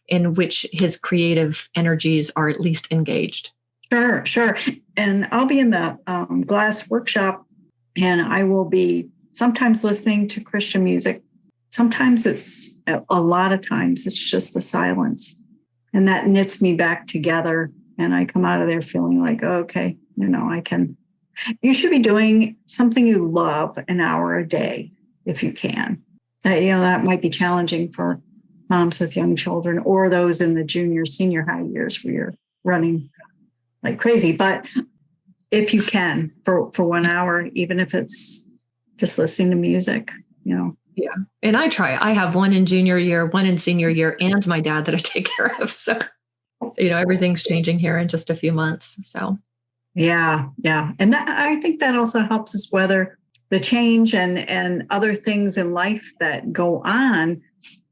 in which his creative energies are at least engaged.
Sure, sure. And I'll be in the glass workshop, and I will be sometimes listening to Christian music. Sometimes a lot of times it's just the silence. And that knits me back together. And I come out of there feeling like, okay, you should be doing something you love an hour a day if you can. That might be challenging for moms with young children or those in the junior, senior high years where you're running like crazy. But if you can for 1 hour, even if it's just listening to music.
Yeah. And I try. I have one in junior year, one in senior year, and my dad that I take care of. So, everything's changing here in just a few months. So,
yeah. And I think that also helps us weather the change and other things in life that go on.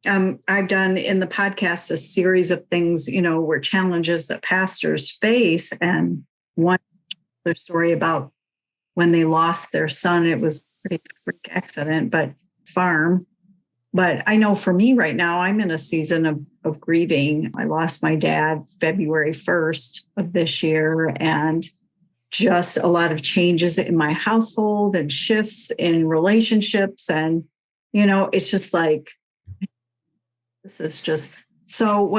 I've done in the podcast a series of things, where challenges that pastors face. And one other story about when they lost their son. It was a pretty freak accident, but farm. But I know for me right now, I'm in a season of grieving. I lost my dad February 1st of this year, and just a lot of changes in my household and shifts in relationships. And, it's just like, this is just so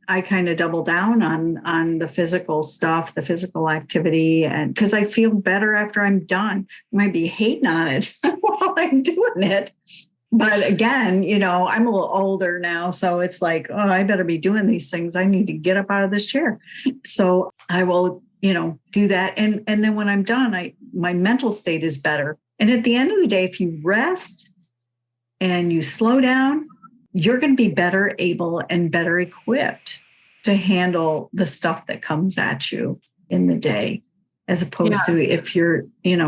I kind of double down on the physical stuff, the physical activity, and because I feel better after I'm done. I might be hating on it while I'm doing it. But again, I'm a little older now, so it's like, oh, I better be doing these things. I need to get up out of this chair. So I will, do that. And then when I'm done, my mental state is better. And at the end of the day, if you rest and you slow down, you're going to be better able and better equipped to handle the stuff that comes at you in the day, as opposed to if you're,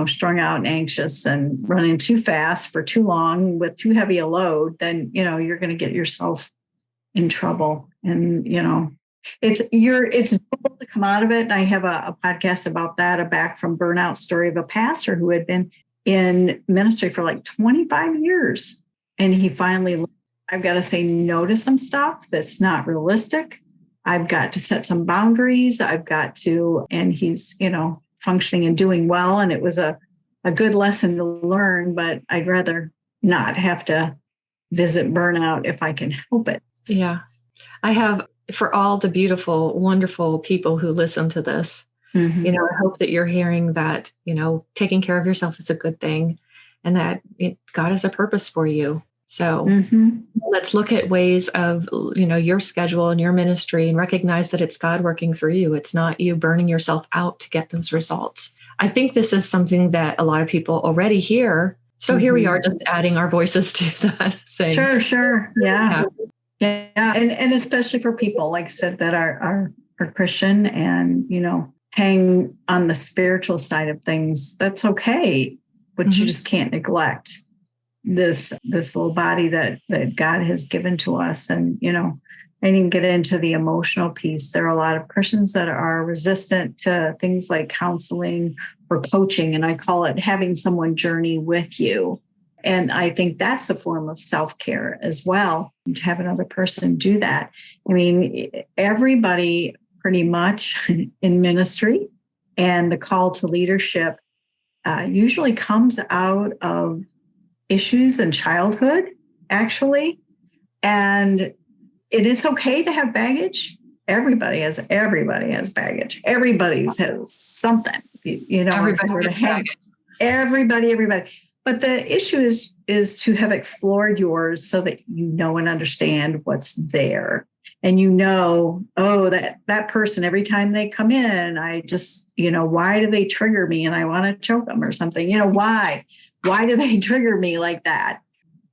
strung out and anxious and running too fast for too long with too heavy a load, then, you're going to get yourself in trouble. And, it's difficult to come out of it. And I have a podcast about that, a back from burnout story of a pastor who had been in ministry for like 25 years. And he finally, I've got to say no to some stuff that's not realistic. I've got to set some boundaries. And he's, functioning and doing well. And it was a good lesson to learn, but I'd rather not have to visit burnout if I can help it.
Yeah. I have, for all the beautiful, wonderful people who listen to this, I hope that you're hearing that, taking care of yourself is a good thing, and that God has a purpose for you. So let's look at ways of, your schedule and your ministry and recognize that it's God working through you. It's not you burning yourself out to get those results. I think this is something that a lot of people already hear. So here we are just adding our voices to that, saying,
Sure. Yeah. And especially for people, like I said, that are Christian and, hang on the spiritual side of things. That's okay, but you just can't neglect this little body that God has given to us. And, I didn't even get into the emotional piece. There are a lot of Christians that are resistant to things like counseling or coaching. And I call it having someone journey with you. And I think that's a form of self-care as well, to have another person do that. I mean, everybody pretty much in ministry and the call to leadership usually comes out of issues in childhood, actually. And it is okay to have baggage. Everybody has baggage. Everybody's has something, everybody. But the issue is to have explored yours so that and understand what's there. And that person, every time they come in, I just, why do they trigger me and I want to choke them or something? Why do they trigger me like that?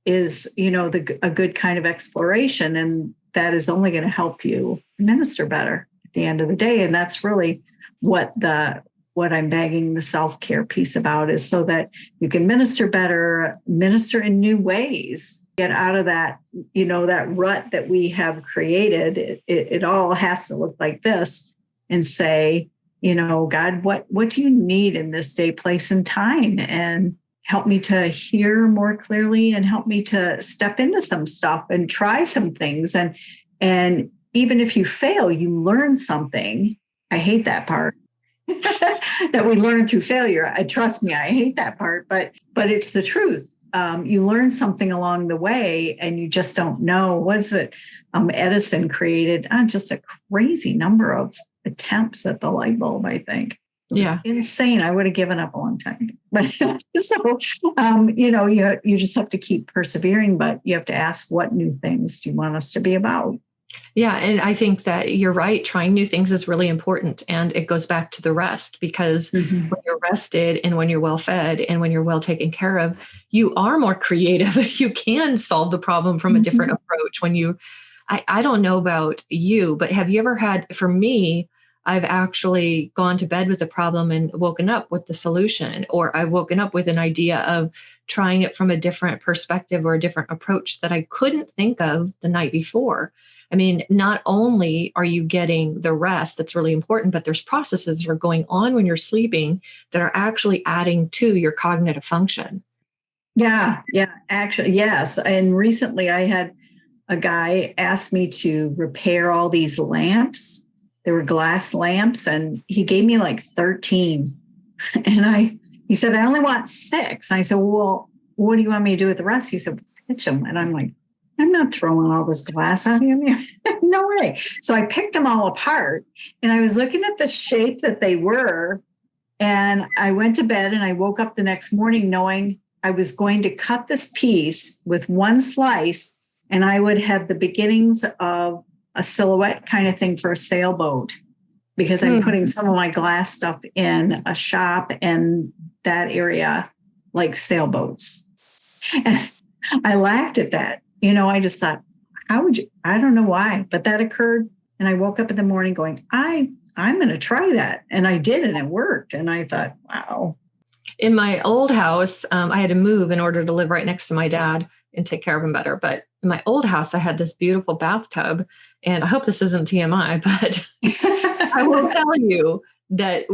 Is, a good kind of exploration. And that is only going to help you minister better at the end of the day. And that's really what I'm begging the self-care piece about, is so that you can minister better, minister in new ways, get out of that, that rut that we have created. It all has to look like this, and say, God, what do you need in this day, place, and time? And help me to hear more clearly, and help me to step into some stuff and try some things. And even if you fail, you learn something. I hate that part. That we learn through failure. Trust me, I hate that part, but it's the truth. You learn something along the way, and you just don't know. Was it Edison created just a crazy number of attempts at the light bulb, I think. It was insane. I would have given up a long time. But so, you just have to keep persevering, but you have to ask, what new things do you want us to be about?
Yeah. And I think that you're right. Trying new things is really important. And it goes back to the rest, because when you're rested, and when you're well fed, and when you're well taken care of, you are more creative. You can solve the problem from a different approach. I don't know about you, but have you ever had, for me, I've actually gone to bed with a problem and woken up with the solution, or I've woken up with an idea of trying it from a different perspective or a different approach that I couldn't think of the night before. I mean, not only are you getting the rest that's really important, but there's processes that are going on when you're sleeping that are actually adding to your cognitive function.
Yeah, actually, yes. And recently I had a guy ask me to repair all these lamps. They were glass lamps, and he gave me like 13. And he said, I only want 6. I said, well, what do you want me to do with the rest? He said, pitch them. And I'm like, I'm not throwing all this glass out here. No way. So I picked them all apart, and I was looking at the shape that they were. And I went to bed, and I woke up the next morning knowing I was going to cut this piece with one slice, and I would have the beginnings of a silhouette kind of thing for a sailboat, because I'm putting some of my glass stuff in a shop and that area, like sailboats. And I laughed at that. I just thought, how would you? I don't know why, but that occurred. And I woke up in the morning going, I'm going to try that. And I did, and it worked. And I thought, wow.
In my old house, I had to move in order to live right next to my dad and take care of him better. But in my old house, I had this beautiful bathtub, and I hope this isn't TMI, but I will tell you that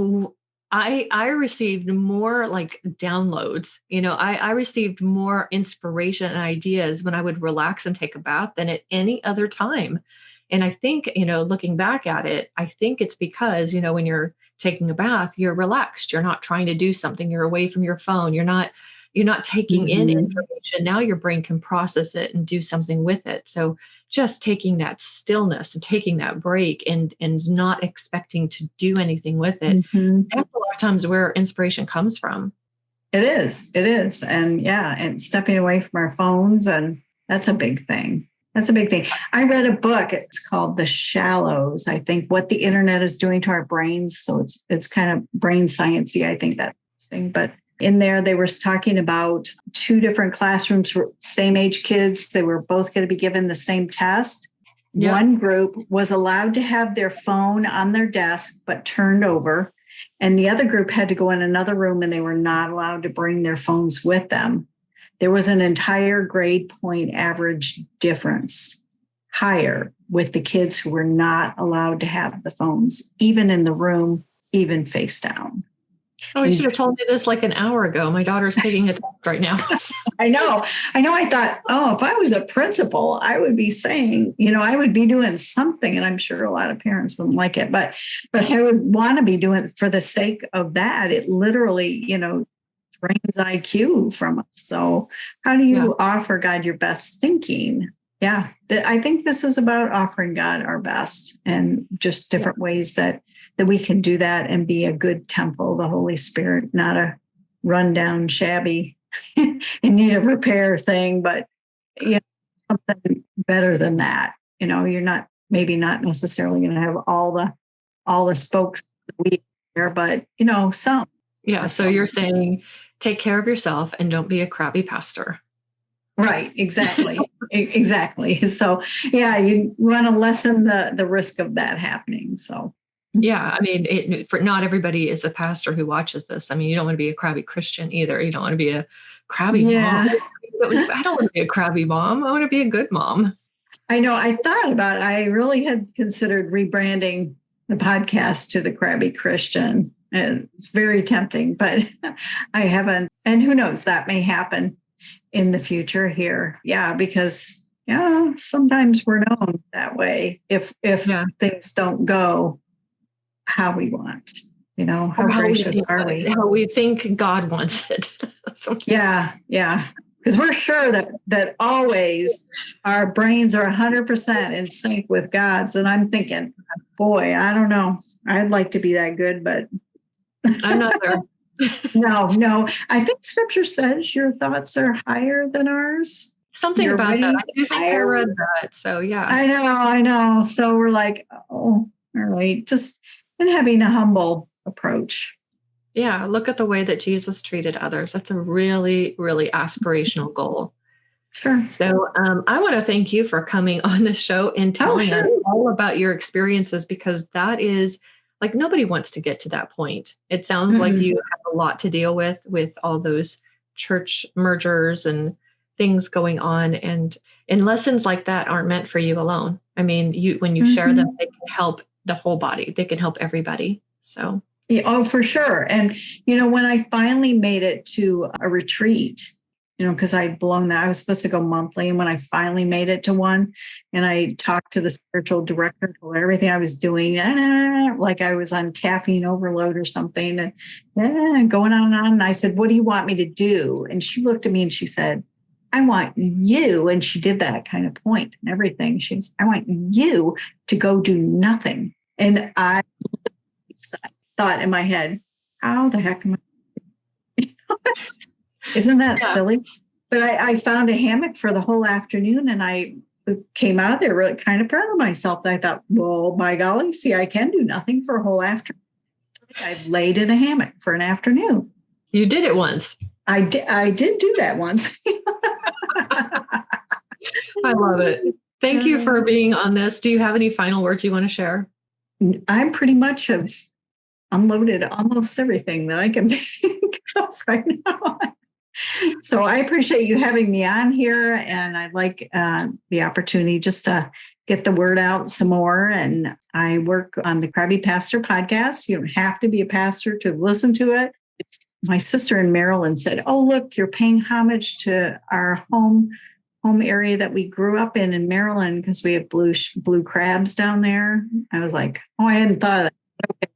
I received more like downloads. I received more inspiration and ideas when I would relax and take a bath than at any other time. And I think, looking back at it, I think it's because, when you're taking a bath, you're relaxed. You're not trying to do something. You're away from your phone. You're not taking in information. Now your brain can process it and do something with it. So just taking that stillness and taking that break and not expecting to do anything with it, that's a lot of times where inspiration comes from.
It is. And stepping away from our phones, and that's a big thing. I read a book. It's called The Shallows. I think what the internet is doing to our brains. So it's kind of brain sciencey. I think that's thing. But in there, they were talking about 2 different classrooms for same age kids. They were both going to be given the same test. Yeah. One group was allowed to have their phone on their desk, but turned over. And the other group had to go in another room, and they were not allowed to bring their phones with them. There was an entire grade point average difference higher with the kids who were not allowed to have the phones, even in the room, even face down.
Oh, you should have told me this like an hour ago. My daughter's taking a test right now.
I know. I thought, if I was a principal, I would be saying, I would be doing something. And I'm sure a lot of parents wouldn't like it, but I would want to be doing it for the sake of that. It literally, drains IQ from us. So how do you offer God your best thinking? Yeah, I think this is about offering God our best, and just different ways that we can do that and be a good temple of the Holy Spirit, not a rundown, shabby, in need of repair thing, but something better than that. You're not necessarily going to have all the spokes we there, but some.
Yeah. So you're saying take care of yourself and don't be a crappy pastor.
Right, exactly. Exactly. So yeah, you want to lessen the risk of that happening. So
Yeah, I mean, for not everybody is a pastor who watches this. I mean, you don't want to be a crabby Christian either. You don't want to be a crabby mom.
yeah.
I don't want to be a crabby mom. I want to be a good mom.
I know I thought about it. I really had considered rebranding the podcast to the Crabby Christian. And it's very tempting, but I haven't. And who knows, that may happen in the future here. Yeah, because yeah, sometimes we're known that way if
Yeah.
things don't go how we want. How
Or
gracious are we?
how we think God wants it.
Yeah, yeah. Because we're sure that always our brains are 100% in sync with God's. And I'm thinking, boy, I don't know. I'd like to be that good, but
I'm not there.
no. I think Scripture says your thoughts are higher than ours.
Something
You're
about that.
way
I do think I
higher.
read that. So yeah.
I know. So we're like, oh, all right, just and having a humble approach.
Yeah. Look at the way that Jesus treated others. That's a really, really aspirational goal.
Sure.
So I want to thank you for coming on the show and
Oh,
telling us
sure.
all about your experiences, because that is like nobody wants to get to that point. It sounds like
Mm-mm.
you have a lot to deal with all those church mergers and things going on, and lessons like that aren't meant for you alone. I mean, you when you share them,
Mhm.
they can help the whole body. They can help everybody. So
Yeah, oh, for sure. And, when I finally made it to a retreat, because I'd blown that, I was supposed to go monthly. And when I finally made it to one and I talked to the spiritual director, told her everything I was doing, like I was on caffeine overload or something, and going on and on. And I said, what do you want me to do? And she looked at me and she said, I want you. And she did that kind of point and everything. She said, I want you to go do nothing. And I thought in my head, how the heck am I? Isn't that
yeah,
silly? But I found a hammock for the whole afternoon and I came out of there really kind of proud of myself. I thought, well, by golly, see, I can do nothing for a whole afternoon. I laid in a hammock for an afternoon.
you did it once.
I did do that once.
I love it. Thank you for being on this. Do you have any final words you want to share?
I pretty much have unloaded almost everything that I can think of right now. So I appreciate you having me on here, and I'd like the opportunity just to get the word out some more. And I work on the Crabby Pastor podcast. You don't have to be a pastor to listen to it. My sister in Maryland said, "Oh, look, you're paying homage to our home area that we grew up in Maryland because we have blue crabs down there." I was like, "Oh, I hadn't thought of that."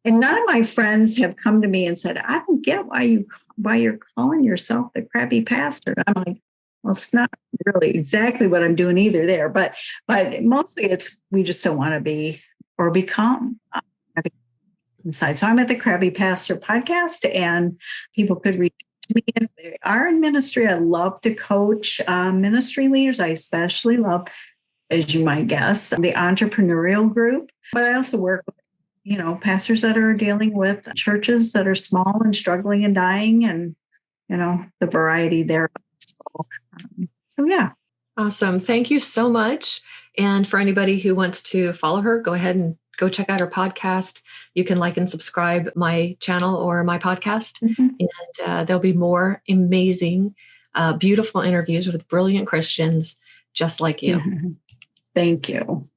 And none of my friends have come to me and said, "I don't get why you're calling yourself the Crabby Pastor." I'm like, well, it's not really exactly what I'm doing either there, but mostly it's we just don't want to be or become inside. So I'm at the Crabby Pastor podcast, and people could reach to me if they are in ministry. I love to coach ministry leaders. I especially love, as you might guess, the entrepreneurial group, but I also work with pastors that are dealing with churches that are small and struggling and dying, and the variety there. So yeah.
Awesome. Thank you so much. And for anybody who wants to follow her, go ahead and go check out her podcast. You can like and subscribe my channel or my podcast, and there'll be more amazing, beautiful interviews with brilliant Christians just like you.
Thank you.